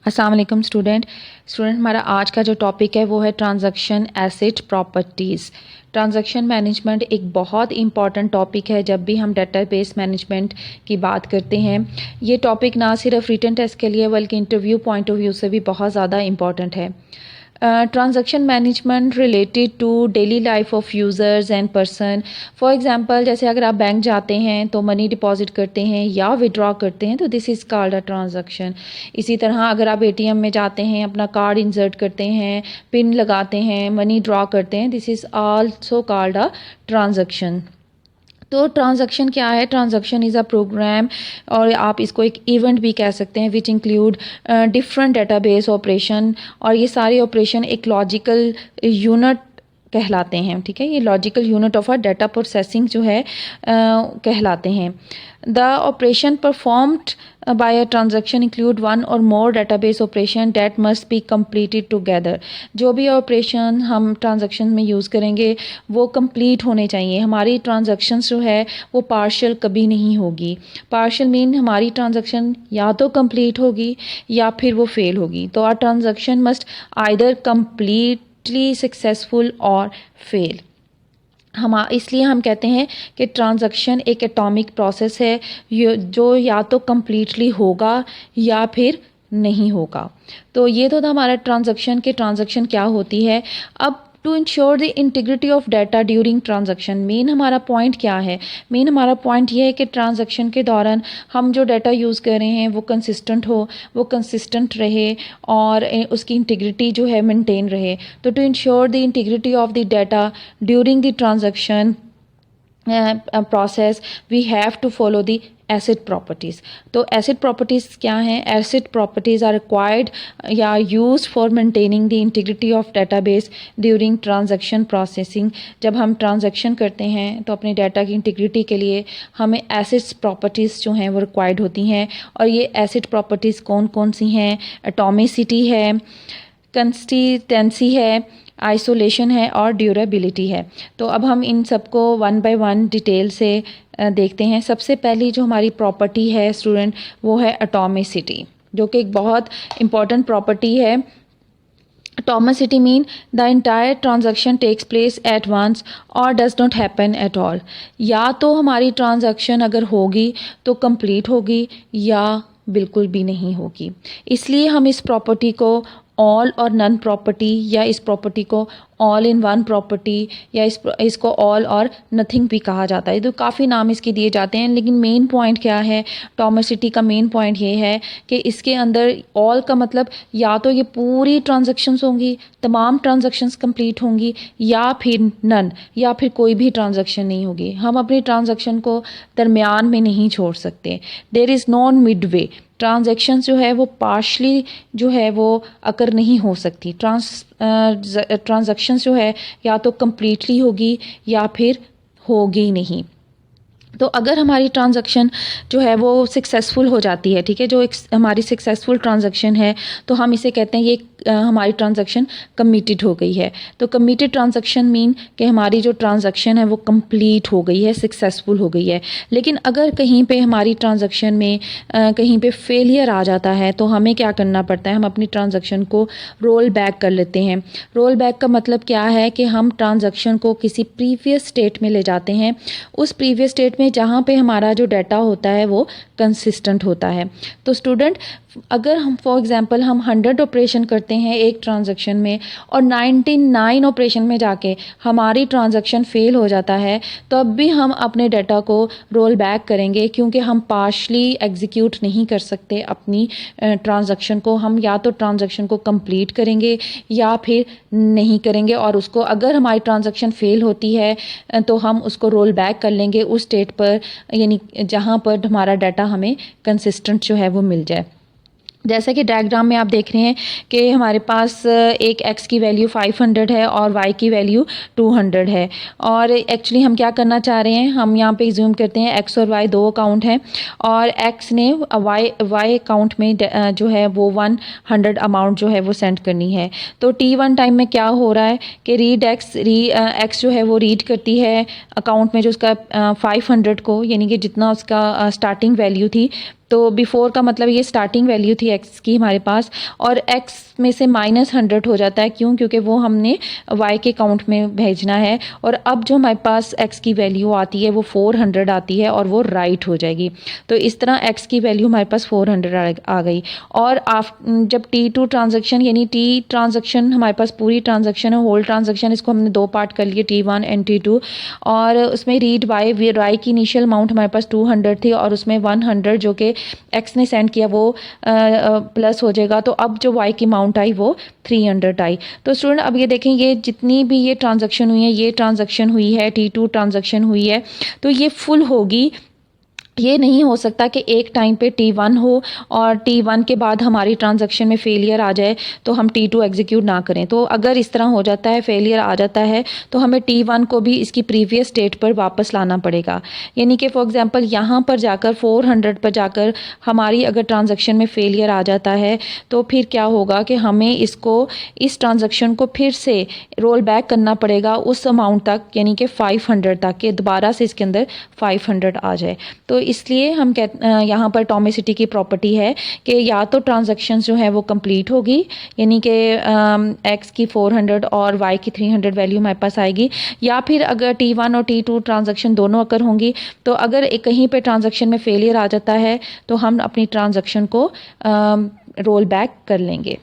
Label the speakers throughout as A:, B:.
A: अस्सलाम वालेकुम स्टूडेंट हमारा आज का जो टॉपिक है वो है transaction asset properties. Transaction management एक बहुत इंपॉर्टेंट टॉपिक है जब भी हम डेटाबेस मैनेजमेंट की बात करते हैं। ये टॉपिक ना सिर्फ रिटन टेस्ट के लिए बल्कि इंटरव्यू पॉइंट ऑफ व्यू से भी बहुत ज़्यादा इंपॉर्टेंट है। Transaction management related to daily life of users and person. For example जैसे अगर आप बैंक जाते हैं तो मनी डिपॉजिट करते हैं या विड्रॉ करते हैं तो this is called a transaction. इसी तरह अगर आप एटीएम में जाते हैं, अपना कार्ड इंसर्ट करते हैं, पिन लगाते हैं, मनी ड्रॉ करते हैं, this is also called a transaction. तो ट्रांजैक्शन क्या है? ट्रांजैक्शन इज़ अ प्रोग्राम और आप इसको एक इवेंट भी कह सकते हैं which include different database operation, और ये सारे ऑपरेशन एक लॉजिकल यूनिट कहलाते हैं। ठीक है, ये logical unit of a data processing जो है कहलाते हैं। The operation performed by a transaction include one और more database operation that must be completed together. जो भी ऑपरेशन हम ट्रांजैक्शन में यूज़ करेंगे वो कंप्लीट होने चाहिए। हमारी ट्रांजैक्शन जो है वो पार्शियल कभी नहीं होगी। पार्शियल मीन हमारी ट्रांजैक्शन या तो कंप्लीट होगी या फिर वो फेल होगी। तो our transaction must either completely successful और फेल। इसलिए हम कहते हैं कि ट्रांजैक्शन एक एटॉमिक प्रोसेस है जो या तो कम्प्लीटली होगा या फिर नहीं होगा। तो ये तो था हमारा ट्रांजैक्शन क्या होती है। अब to ensure the integrity of data during transaction, main हमारा पॉइंट क्या है? मेन हमारा पॉइंट ये है कि ट्रांजैक्शन के दौरान हम जो डाटा यूज़ कर रहे हैं वो कंसिस्टेंट रहे और उसकी इंटीग्रिटी जो है मेंटेन रहे। तो to ensure the integrity of the data during the transaction process we have to follow the ACID properties. तो एसिड प्रॉपर्टीज़ क्या हैं? एसिड प्रॉपर्टीज़ आर रिक्वायर्ड या use for maintaining the integrity of database during transaction processing. जब हम transaction करते हैं तो अपने डाटा की इंटीग्रिटी के लिए हमें एसिड प्रॉपर्टीज़ जो हैं वो रिक्वायर्ड होती हैं। और ये एसिड प्रॉपर्टीज़ कौन कौन सी हैं? एटॉमिसिटी है, कंसिस्टेंसी है, आइसोलेशन है और ड्यूरेबिलिटी है। तो अब हम इन सबको वन बाय वन डिटेल से देखते हैं। सबसे पहली जो हमारी प्रॉपर्टी है स्टूडेंट वो है एटॉमिसिटी, जो कि एक बहुत इम्पॉर्टेंट प्रॉपर्टी है। Atomicity mean the entire transaction takes place at once और does not happen at all. या तो हमारी ट्रांजैक्शन अगर होगी तो कंप्लीट होगी या बिल्कुल भी नहीं होगी। इसलिए हम इस प्रॉपर्टी को ऑल और नन प्रॉपर्टी या इस प्रॉपर्टी को ऑल इन वन प्रॉपर्टी या इसको ऑल और नथिंग भी कहा जाता है। तो काफ़ी नाम इसके दिए जाते हैं, लेकिन मेन पॉइंट क्या है? एटॉमिसिटी का मेन पॉइंट ये है कि इसके अंदर ऑल का मतलब या तो ये पूरी ट्रांजैक्शंस होंगी, तमाम ट्रांजैक्शंस कंप्लीट होंगी, या फिर नन, या फिर कोई भी ट्रांजैक्शन नहीं होगी। हम अपनी ट्रांजैक्शन को दरमियान में नहीं छोड़ सकते। There is non midway. Transaction जो है वो पार्शली जो है वो अकर नहीं हो सकती। ट्रांजैक्शन जो है या तो कंप्लीटली होगी या फिर होगी नहीं। तो अगर हमारी ट्रांजैक्शन जो है वो सक्सेसफुल हो जाती है, ठीक है, जो एक हमारी सक्सेसफुल ट्रांजैक्शन है तो हम इसे कहते हैं ये हमारी ट्रांजैक्शन कमिटेड हो गई है। तो कमिटेड ट्रांजैक्शन मीन कि हमारी जो ट्रांजैक्शन है वो कंप्लीट हो गई है, सक्सेसफुल हो गई है। लेकिन अगर कहीं पे हमारी ट्रांजैक्शन में कहीं पे फेलियर आ जाता है तो हमें क्या करना पड़ता है? हम अपनी ट्रांजैक्शन को रोल बैक कर लेते हैं। रोल बैक का मतलब क्या है कि हम ट्रांजैक्शन को किसी प्रीवियस स्टेट में ले जाते हैं, उस प्रीवियस स्टेट में जहाँ पे हमारा जो डाटा होता है वो कंसिस्टेंट होता है। तो स्टूडेंट अगर हम फॉर एग्जांपल हम 100 ऑपरेशन करते हैं एक ट्रांजैक्शन में और 99 ऑपरेशन में जाके हमारी ट्रांजैक्शन फेल हो जाता है, तो अब भी हम अपने डाटा को रोल बैक करेंगे, क्योंकि हम पार्शली एग्जीक्यूट नहीं कर सकते अपनी ट्रांजैक्शन को। हम या तो ट्रांजैक्शन को कंप्लीट करेंगे या फिर नहीं करेंगे, और उसको अगर हमारी ट्रांजैक्शन फेल होती है तो हम उसको रोल बैक कर लेंगे उस स्टेट पर, यानी जहाँ पर हमारा डाटा हमें कंसिस्टेंट जो है वो मिल जाए। जैसा कि डायग्राम में आप देख रहे हैं कि हमारे पास एक x की वैल्यू 500 है और y की वैल्यू 200 है। और एक्चुअली हम क्या करना चाह रहे हैं? हम यहाँ पे जूम करते हैं, x और y दो अकाउंट हैं और x ने y अकाउंट में जो है वो 100 अमाउंट जो है वो सेंड करनी है। तो t1 टाइम में क्या हो रहा है कि x जो है वो रीड करती है अकाउंट में जो उसका 500 को, यानी कि जितना उसका स्टार्टिंग वैल्यू थी, तो बिफोर का मतलब ये स्टार्टिंग वैल्यू थी x की हमारे पास, और x में से -100 हो जाता है, क्यों? क्योंकि वो हमने y के अकाउंट में भेजना है। और अब जो हमारे पास x की वैल्यू आती है वो 400 आती है और वो राइट हो जाएगी। तो इस तरह x की वैल्यू हमारे पास 400 आ गई। और जब T2 ट्रांजेक्शन, यानी T ट्रांजेक्शन हमारे पास पूरी ट्रांजेक्शन है, होल ट्रांजेक्शन, इसको हमने 2 पार्ट कर लिए, T1 एंड T2, और उसमें रीड y की इनिशियल अमाउंट हमारे पास 200 थी, और उसमें 100 जो कि x ने सेंड किया वो प्लस हो जाएगा। तो अब जो y की अमाउंट आई वो 300 आई। तो स्टूडेंट अब ये देखें, ये जितनी भी ये ट्रांजैक्शन हुई है, ये ट्रांजैक्शन हुई है, T2 ट्रांजैक्शन हुई है, तो ये फुल होगी। ये नहीं हो सकता कि एक टाइम पे T1 हो और T1 के बाद हमारी ट्रांजैक्शन में फेलियर आ जाए तो हम T2 एग्जीक्यूट ना करें। तो अगर इस तरह हो जाता है, फेलियर आ जाता है, तो हमें T1 को भी इसकी प्रीवियस स्टेट पर वापस लाना पड़ेगा। यानी कि फॉर एग्जांपल यहाँ पर जाकर 400 पर जाकर हमारी अगर ट्रांजैक्शन में फेलियर आ जाता है तो फिर क्या होगा कि हमें इस ट्रांजैक्शन को फिर से रोल बैक करना पड़ेगा उस अमाउंट तक, यानी कि 500 तक, कि दोबारा से इसके अंदर 500 आ जाए। तो इसलिए हम यहाँ पर एटॉमिसिटी की प्रॉपर्टी है कि या तो ट्रांजैक्शन जो है वो कंप्लीट होगी, यानी कि x की 400 और y की 300 वैल्यू हमारे पास आएगी, या फिर अगर T1 और T2 ट्रांजैक्शन दोनों अगर होंगी, तो अगर कहीं पे ट्रांजैक्शन में फेलियर आ जाता है तो हम अपनी ट्रांजैक्शन को रोल बैक कर लेंगे।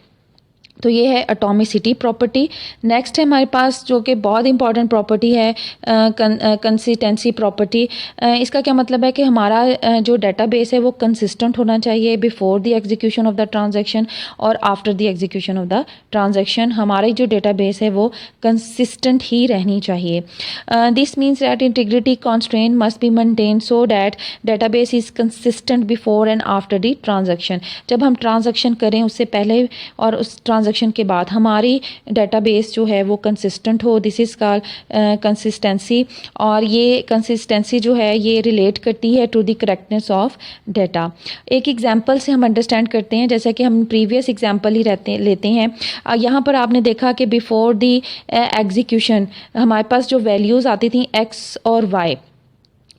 A: तो ये है एटॉमिसिटी प्रॉपर्टी। नेक्स्ट है हमारे पास जो कि बहुत इंपॉर्टेंट प्रॉपर्टी है, कंसिस्टेंसी प्रॉपर्टी। इसका क्या मतलब है कि हमारा जो डेटाबेस है वो कंसिस्टेंट होना चाहिए before the execution of the transaction और after the execution of the transaction. हमारी जो डेटाबेस है वो कंसिस्टेंट ही रहनी चाहिए। This means that integrity constraint must be maintain so that database is consistent before and after the transaction. जब हम ट्रांजैक्शन करें उससे पहले और उस ट्रांजैक्शन के बाद हमारी डेटाबेस जो है वो कंसिस्टेंट हो। This is called consistency. और ये कंसिस्टेंसी जो है ये रिलेट करती है to the correctness of data. एक एग्जांपल से हम अंडरस्टैंड करते हैं, जैसा कि हम प्रीवियस एग्जांपल ही लेते हैं। यहाँ पर आपने देखा कि बिफोर द एग्जीक्यूशन हमारे पास जो वैल्यूज़ आती थी x और y,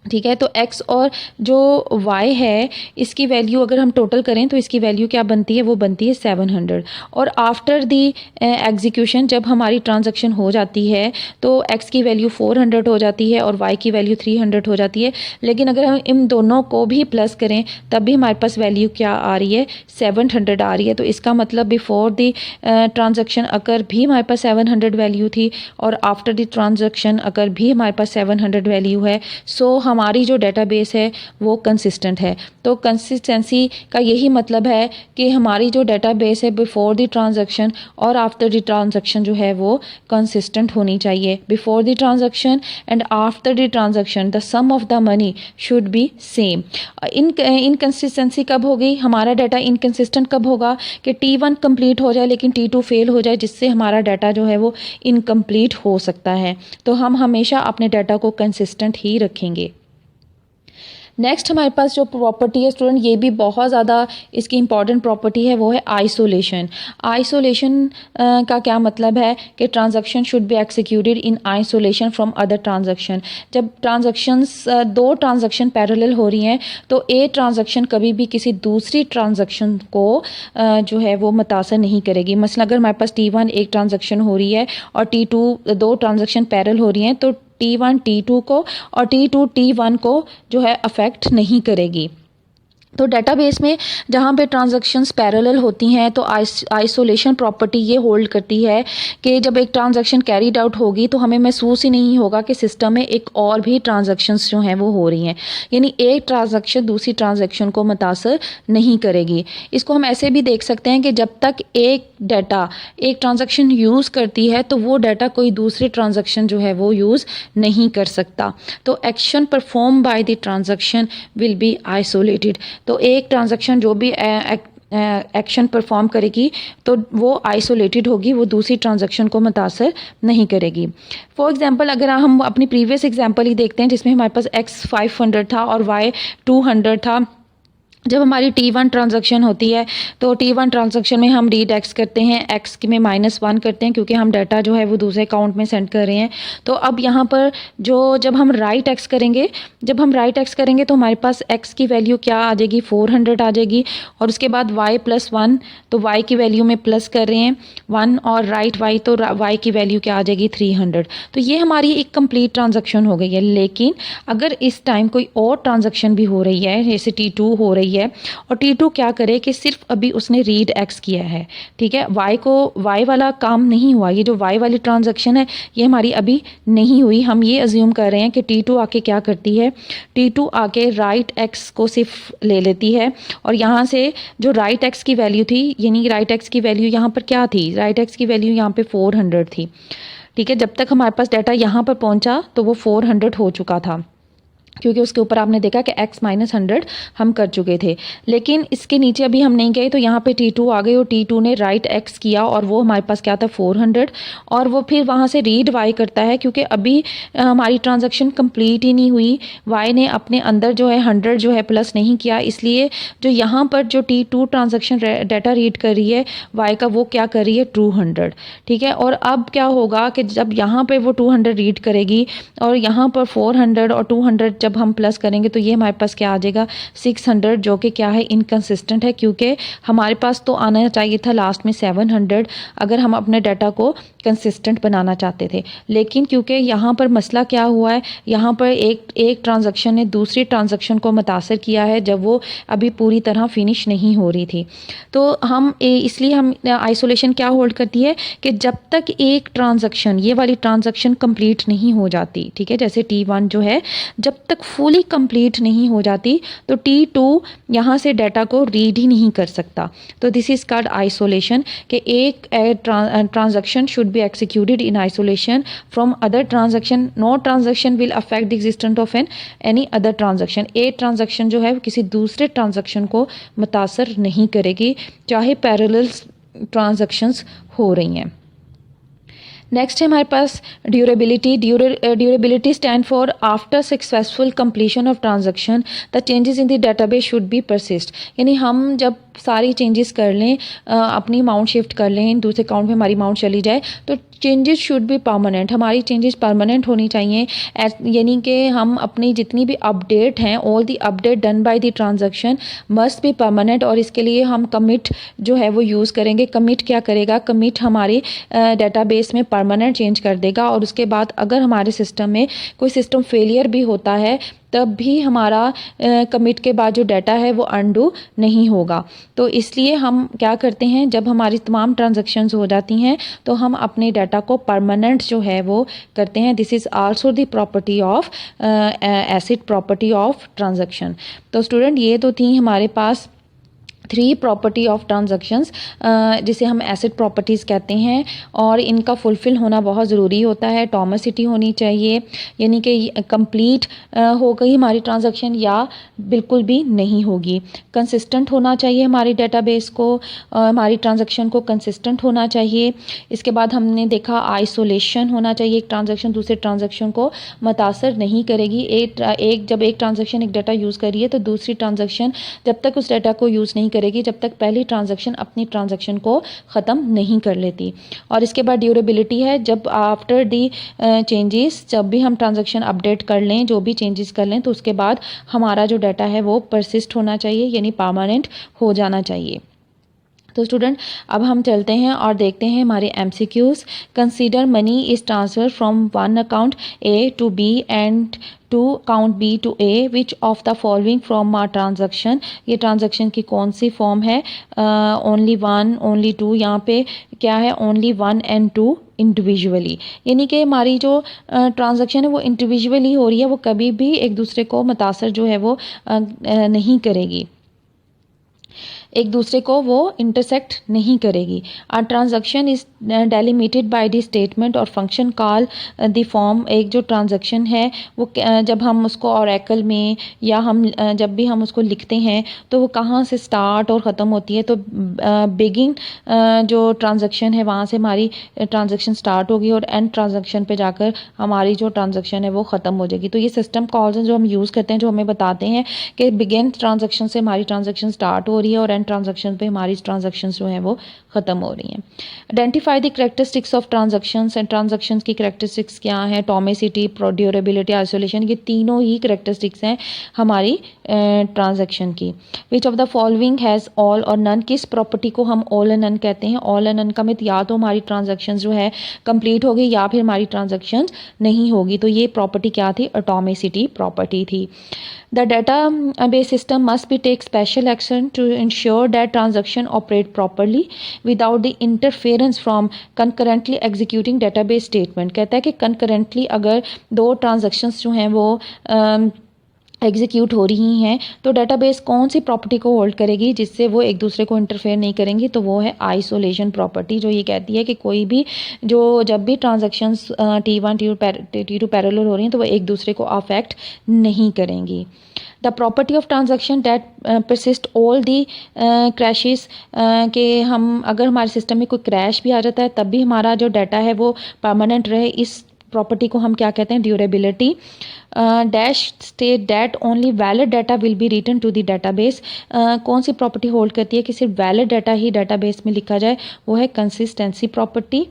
A: ठीक है। तो x और जो y है इसकी वैल्यू अगर हम टोटल करें तो इसकी वैल्यू क्या बनती है, वो बनती है 700। और आफ्टर दी एग्जीक्यूशन जब हमारी ट्रांजैक्शन हो जाती है तो x की वैल्यू 400 हो जाती है और y की वैल्यू 300 हो जाती है। लेकिन अगर हम इन दोनों को भी प्लस करें तब भी हमारे पास वैल्यू क्या आ रही है, 700 आ रही है। तो इसका मतलब बिफोर दी ट्रांजैक्शन अगर भी हमारे पास 700 वैल्यू थी और आफ्टर दी ट्रांजैक्शन अगर भी हमारे पास 700 वैल्यू है, सो हमारी जो डेटाबेस है वो कंसिस्टेंट है। तो कंसिस्टेंसी का यही मतलब है कि हमारी जो डेटाबेस है बिफोर द ट्रांजैक्शन और आफ्टर द ट्रांजैक्शन जो है वो कंसिस्टेंट होनी चाहिए। Before the transaction and after the transaction the sum of the money should be same. Inconsistency कब होगी, हमारा डाटा इनकंसिस्टेंट कब होगा कि T1 कंप्लीट हो जाए लेकिन T2 फेल हो जाए, जिससे हमारा डाटा जो है वो इनकम्प्लीट हो सकता है। तो हम हमेशा अपने डाटा को कंसिस्टेंट ही रखेंगे। नेक्स्ट हमारे पास जो प्रॉपर्टी है स्टूडेंट, ये भी बहुत ज़्यादा इसकी इंपॉर्टेंट प्रॉपर्टी है, वो है आइसोलेशन। आइसोलेशन का क्या मतलब है कि transaction should be executed in isolation from other transaction. जब दो ट्रांजैक्शन पैरेलल हो रही हैं तो एक ट्रांजैक्शन कभी भी किसी दूसरी ट्रांजैक्शन को जो है वो मुतासर नहीं करेगी। मसलन अगर हमारे पास T1 एक ट्रांजैक्शन हो रही है और T2 दो ट्रांजैक्शन पैरेलल हो रही हैं तो T1 T2 को और T2 T1 को जो है अफेक्ट नहीं करेगी। तो डेटाबेस में जहाँ पे ट्रांजैक्शंस पैरेलल होती हैं तो आइसोलेशन प्रॉपर्टी ये होल्ड करती है कि जब एक ट्रांजैक्शन कैरीड आउट होगी तो हमें महसूस ही नहीं होगा कि सिस्टम में एक और भी ट्रांजैक्शंस जो हैं वो हो रही हैं। यानी एक ट्रांजैक्शन दूसरी ट्रांजैक्शन को मुतासर नहीं करेगी। इसको हम ऐसे भी देख सकते हैं कि जब तक एक ट्रांजैक्शन यूज़ करती है तो वो डाटा कोई दूसरी ट्रांजैक्शन जो है वो यूज़ नहीं कर सकता। तो action perform by the transaction will be isolated. तो एक ट्रांजैक्शन जो भी एक्शन परफॉर्म करेगी तो वो आइसोलेटेड होगी, वो दूसरी ट्रांजैक्शन को मुतासर नहीं करेगी। फॉर एग्जांपल अगर हम अपनी प्रीवियस एग्जांपल ही देखते हैं जिसमें हमारे पास x 500 था और y 200 था, जब हमारी T1 ट्रांजैक्शन होती है तो T1 ट्रांजैक्शन में हम रीड एक्स करते हैं, एक्स में -1 करते हैं क्योंकि हम डाटा जो है वो दूसरे अकाउंट में सेंड कर रहे हैं। तो अब यहाँ पर जब हम राइट एक्स करेंगे तो हमारे पास एक्स की वैल्यू क्या आ जाएगी, 400 आ जाएगी। और उसके बाद y + 1, तो y की वैल्यू में प्लस कर रहे हैं 1, और राइट y, तो y की वैल्यू क्या आ जाएगी, 300। तो ये हमारी एक कंप्लीट ट्रांजैक्शन हो गई है। लेकिन अगर इस टाइम कोई और ट्रांजैक्शन भी हो रही है, जैसे T2 हो रही है, और T2 क्या करे कि सिर्फ अभी उसने रीड एक्स किया है, ठीक है, y वाला काम नहीं हुआ। ये जो y वाली ट्रांजैक्शन है ये हमारी अभी नहीं हुई। हम ये अज्यूम कर रहे हैं कि T2 आके क्या करती है, T2 आके राइट एक्स को सिर्फ ले लेती है, और यहाँ से जो राइट एक्स की वैल्यू थी, यानी राइट एक्स की वैल्यू यहाँ पर क्या थी, राइट एक्स की वैल्यू यहाँ पे 400 थी, ठीक है। जब तक हमारे पास डाटा यहाँ पर पहुँचा तो वो 400 हो चुका था, क्योंकि उसके ऊपर आपने देखा कि x - 100 हम कर चुके थे। लेकिन इसके नीचे अभी हम नहीं गए, तो यहाँ पे T2 आ गई और T2 ने राइट x किया, और वो हमारे पास क्या था, 400, और वो फिर वहाँ से रीड y करता है, क्योंकि अभी हमारी ट्रांजैक्शन कंप्लीट ही नहीं हुई। y ने अपने अंदर जो है 100 जो है प्लस नहीं किया, इसलिए जो यहाँ पर जो T2 ट्रांजैक्शन डाटा रीड कर रही है y का, वो क्या कर रही है, 200, ठीक है। और अब क्या होगा कि जब यहाँ पर वो 200 रीड करेगी और यहाँ पर 400 और 200 जब हम प्लस करेंगे तो ये हमारे पास क्या आ जाएगा, 600, जो कि क्या है, इनकंसिस्टेंट है, क्योंकि हमारे पास तो आना चाहिए था लास्ट में 700 अगर हम अपने डाटा को कंसिस्टेंट बनाना चाहते थे। लेकिन क्योंकि यहाँ पर मसला क्या हुआ है, यहाँ पर एक ट्रांजैक्शन ने दूसरी ट्रांजैक्शन को मुतासर किया है जब वो अभी पूरी तरह फिनिश नहीं हो रही थी। तो इसलिए हम आइसोलेशन क्या होल्ड करती है कि जब तक एक ट्रांजैक्शन, ये वाली ट्रांजैक्शन कंप्लीट नहीं हो जाती, ठीक है, जैसे T1 जो है जब तक फुली कंप्लीट नहीं हो जाती तो T2 यहाँ से डाटा को रीड ही नहीं कर सकता। तो दिस इज कॉल्ड आइसोलेशन, कि एक transaction should be executed in isolation from other transaction. No transaction will affect the existence of any other transaction. एक ट्रांजैक्शन जो है किसी दूसरे ट्रांजैक्शन को मुतासर नहीं करेगी, चाहे पैरेलल ट्रांजैक्शंस हो रही हैं। नेक्स्ट है हमारे पास durability. Durability stand for after successful completion of transaction the changes in the database should be persist. यानी हम जब सारी चेंजेस कर लें, अपनी अमाउंट शिफ्ट कर लें, दूसरे अकाउंट में हमारी अमाउंट चली जाए, तो चेंजेस शुड बी परमानेंट। हमारी चेंजेस परमानेंट होनी चाहिए, यानी कि हम अपनी जितनी भी अपडेट हैं, all the update done by the transaction must be permanent. और इसके लिए हम कमिट जो है वो यूज़ करेंगे। कमिट क्या करेगा, कमिट हमारे डेटाबेस में परमानेंट चेंज कर देगा। और उसके बाद अगर हमारे सिस्टम में कोई सिस्टम फेलियर भी होता है तब भी हमारा कमिट के बाद जो डाटा है वो अनडू नहीं होगा। तो इसलिए हम क्या करते हैं, जब हमारी तमाम ट्रांजैक्शंस हो जाती हैं तो हम अपने डाटा को परमानेंट जो है वो करते हैं। This is also the property of acid property of transaction. तो स्टूडेंट, ये तो थी हमारे पास 3 प्रॉपर्टी ऑफ ट्रांजैक्शंस, जिसे हम एसिड प्रॉपर्टीज़ कहते हैं, और इनका फुलफ़िल होना बहुत ज़रूरी होता है। टॉमसिटी होनी चाहिए, यानी कि कंप्लीट हो गई हमारी ट्रांजैक्शन या बिल्कुल भी नहीं होगी। कंसिस्टेंट होना चाहिए हमारी डेटाबेस को, हमारी ट्रांजैक्शन को कंसिस्टेंट होना चाहिए। इसके बाद हमने देखा आइसोलेशन होना चाहिए, एक ट्रांजैक्शन दूसरे ट्रांजैक्शन को मुतासर नहीं करेगी। जब एक ट्रांजैक्शन एक डाटा यूज़ करिए तो दूसरी ट्रांजैक्शन जब तक उस डाटा को यूज़ नहीं करेगी जब तक पहली ट्रांजैक्शन अपनी ट्रांजैक्शन को ख़त्म नहीं कर लेती। और इसके बाद ड्यूरेबिलिटी है, जब आफ्टर दी चेंजेस, जब भी हम ट्रांजैक्शन अपडेट कर लें, जो भी चेंजेस कर लें, तो उसके बाद हमारा जो डाटा है वो परसिस्ट होना चाहिए, यानी परमानेंट हो जाना चाहिए। तो स्टूडेंट, अब हम चलते हैं और देखते हैं हमारे MCQs। Consider money is transfer from one account A to B and to account B to A, which of the following from a transaction. ये ट्रांजैक्शन की कौन सी फॉर्म है, ओनली 1, ओनली 2, यहाँ पे क्या है, ओनली 1 एंड 2 इंडिविजुअली। यानी कि हमारी जो ट्रांजैक्शन है वो इंडिविजुअली हो रही है, वो कभी भी एक दूसरे को मुतासर जो है वो नहीं करेगी। एक दूसरे को वो इंटरसेक्ट नहीं करेगी। A transaction is delimited by the statement और फंक्शन कॉल द फॉर्म। एक जो ट्रांजैक्शन है वो जब हम उसको ओरेकल में या हम जब भी हम उसको लिखते हैं तो वो कहाँ से स्टार्ट और ख़त्म होती है। तो बिगिन जो ट्रांजैक्शन है वहाँ से हमारी ट्रांजैक्शन स्टार्ट होगी और एंड ट्रांजैक्शन पे जाकर हमारी जो ट्रांजैक्शन है वो ख़त्म हो जाएगी। तो ये सिस्टम कॉल्स हैं जो हम यूज़ करते हैं, जो हमें बताते हैं कि बिगिन ट्रांजैक्शन से हमारी ट्रांजैक्शन स्टार्ट हो रही है और एंड ट्रांजैक्शन पे हमारी ट्रांजैक्शन जो है वो ख़त्म हो रही हैं। Identify the characteristics of transactions and transactions की करैक्टरिस्टिक्स क्या हैं। टॉमिसिटी, ड्यूरेबिलिटी, आइसोलेशन, ये तीनों ही करैक्टरिस्टिक्स हैं हमारी ट्रांजैक्शन की। विच of the following has all और नन। किस प्रॉपर्टी को हम ऑल एंड नन कहते हैं। ऑल एंड नन का मतलब या तो हमारी ट्रांजैक्शन जो है कंप्लीट होगी या फिर हमारी ट्रांजैक्शन नहीं होगी। तो ये प्रॉपर्टी क्या थी, एटॉमिसिटी प्रॉपर्टी थी। The database system must be take special action to ensure that transaction operate properly without the interference from concurrently executing database statement। कहता है कि concurrently अगर दो transactions जो हैं वो एग्जीक्यूट हो रही हैं तो डेटाबेस कौन सी प्रॉपर्टी को होल्ड करेगी जिससे वो एक दूसरे को इंटरफेयर नहीं करेंगी। तो वो है आइसोलेशन प्रॉपर्टी, जो ये कहती है कि कोई भी जब भी ट्रांजैक्शंस T1 T2 पैरेलल हो रही हैं तो वो एक दूसरे को अफेक्ट नहीं करेंगी। The property of transaction that persist all the crashes, के हम अगर हमारे सिस्टम में कोई क्रैश भी आ जाता है तब भी हमारा जो डाटा है वो परमानेंट रहे, इस प्रॉपर्टी को हम क्या कहते हैं, durability. Dash state that only valid data will be return to the database. कौन सी प्रॉपर्टी होल्ड करती है कि सिर्फ वैलिड डाटा ही डाटाबेस में लिखा जाए, वो है कंसिस्टेंसी प्रॉपर्टी,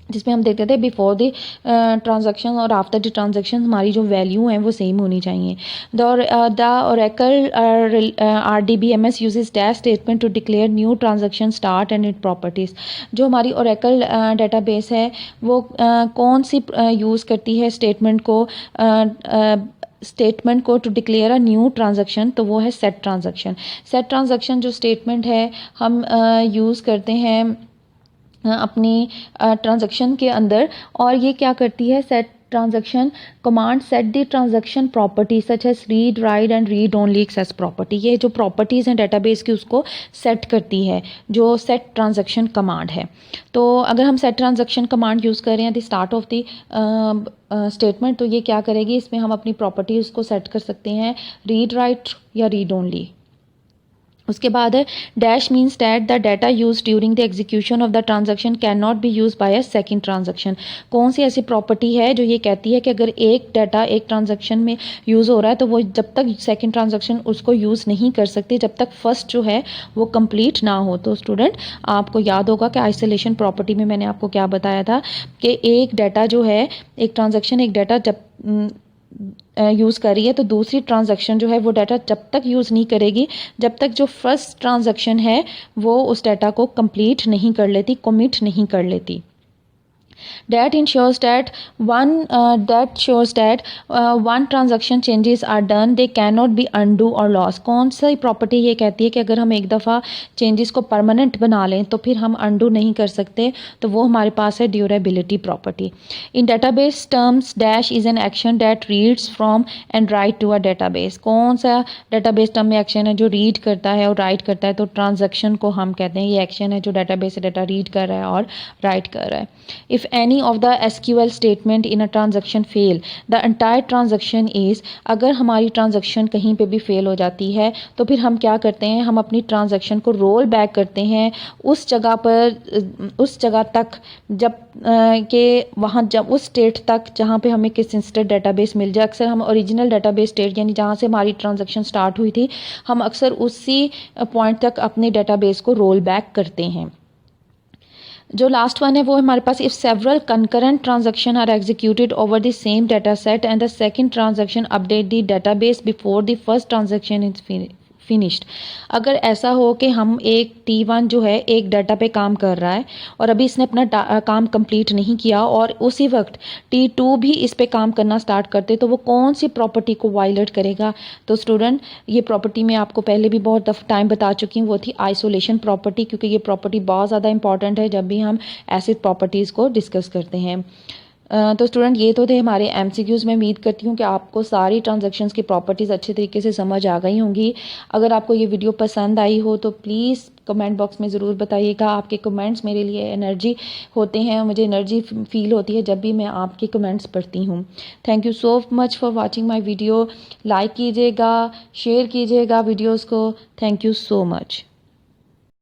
A: जिसमें हम देखते थे बिफोर द ट्रांजैक्शन और आफ्टर द ट्रांजैक्शन हमारी जो वैल्यू हैं वो सेम होनी चाहिए। The Oracle RDBMS uses dash statement to declare new transaction start and it properties. जो हमारी ओरेकल डेटाबेस है वो कौन सी यूज़ करती है स्टेटमेंट को to declare a new transaction, तो वो है सेट ट्रांजैक्शन। सेट ट्रांजैक्शन जो स्टेटमेंट है हम यूज़ करते हैं अपनी ट्रांजैक्शन के अंदर, और ये क्या करती है, set transaction command set the transaction property such as read, write and read only access property. ये जो प्रॉपर्टीज़ हैं डेटाबेस की उसको सेट करती है, जो सेट ट्रांजैक्शन कमांड है। तो अगर हम सेट ट्रांजैक्शन कमांड यूज़ कर रहे हैं the start of the statement, तो ये क्या करेगी, इसमें हम अपनी प्रॉपर्टीज़ को सेट कर सकते हैं रीड, राइट या रीड ओनली। उसके बाद है dash means that the data use during the execution of the transaction can not be use by a second transaction. कौन सी ऐसी प्रॉपर्टी है जो ये कहती है कि अगर एक डाटा एक ट्रांजैक्शन में यूज़ हो रहा है तो वो जब तक सेकंड ट्रांजैक्शन उसको यूज़ नहीं कर सकती जब तक फर्स्ट जो है वो कंप्लीट ना हो। तो स्टूडेंट आपको याद होगा कि आइसोलेशन प्रॉपर्टी में मैंने आपको क्या बताया था कि एक डाटा जो है, एक ट्रांजैक्शन एक डाटा जब यूज़ कर रही है तो दूसरी ट्रांजैक्शन जो है वो डाटा जब तक यूज़ नहीं करेगी जब तक जो फर्स्ट ट्रांजैक्शन है वो उस डाटा को कंप्लीट नहीं कर लेती, कमिट नहीं कर लेती। That ensures that one transaction changes are done, they cannot be undo or lost। कौन सी प्रॉपर्टी ये कहती है कि अगर हम एक दफ़ा चेंजेस को परमानेंट बना लें तो फिर हम undo नहीं कर सकते, तो वो हमारे पास है durability property. In database terms dash is an action that reads from and write to a database. कौन सा डेटाबेस टर्म में एक्शन है जो रीड करता है और राइट करता है, तो ट्रांजैक्शन को हम कहते हैं ये एक्शन है जो डेटाबेस से डाटा रीड कर रहा है और राइट कर रहा है। If any of the SQL statement in a transaction fail, the entire transaction is। अगर हमारी ट्रांजैक्शन कहीं पे भी फेल हो जाती है तो फिर हम क्या करते हैं, हम अपनी ट्रांजैक्शन को रोल बैक करते हैं उस जगह तक जब के वहाँ जब उस स्टेट तक जहाँ पे हमें किस इंस्टेंट डेटाबेस मिल जाए। अक्सर हम ओरिजिनल डेटाबेस स्टेट यानी जहाँ से हमारी ट्रांजैक्शन स्टार्ट हुई थी हम अक्सर उसी पॉइंट तक अपने डेटाबेस को रोल बैक करते हैं। जो लास्ट वन है वो हमारे पास if several concurrent transaction are executed over the same data set and the second transaction update the database before the first transaction is finished. अगर ऐसा हो कि हम एक T1 जो है एक डाटा पे काम कर रहा है और अभी इसने अपना काम कंप्लीट नहीं किया और उसी वक्त T2 भी इस पे काम करना स्टार्ट करते, तो वो कौन सी प्रॉपर्टी को वायलेट करेगा। तो स्टूडेंट ये प्रॉपर्टी मैं आपको पहले भी बहुत टाइम बता चुकी हूँ, वो थी आइसोलेशन प्रॉपर्टी, क्योंकि ये प्रॉपर्टी बहुत ज़्यादा इंपॉर्टेंट है जब भी हम एसिड प्रॉपर्टीज़ को डिस्कस करते हैं। तो स्टूडेंट ये तो थे हमारे एमसीक्यूज़। मैं उम्मीद करती हूँ कि आपको सारी ट्रांजैक्शंस की प्रॉपर्टीज़ अच्छे तरीके से समझ आ गई होंगी। अगर आपको ये वीडियो पसंद आई हो तो प्लीज़ कमेंट बॉक्स में ज़रूर बताइएगा। आपके कमेंट्स मेरे लिए एनर्जी होते हैं, मुझे एनर्जी फील होती है जब भी मैं आपके कमेंट्स पढ़ती हूँ। Thank you so much for watching my video. Like कीजिएगा, शेयर कीजिएगा वीडियोज़ को। Thank you so much.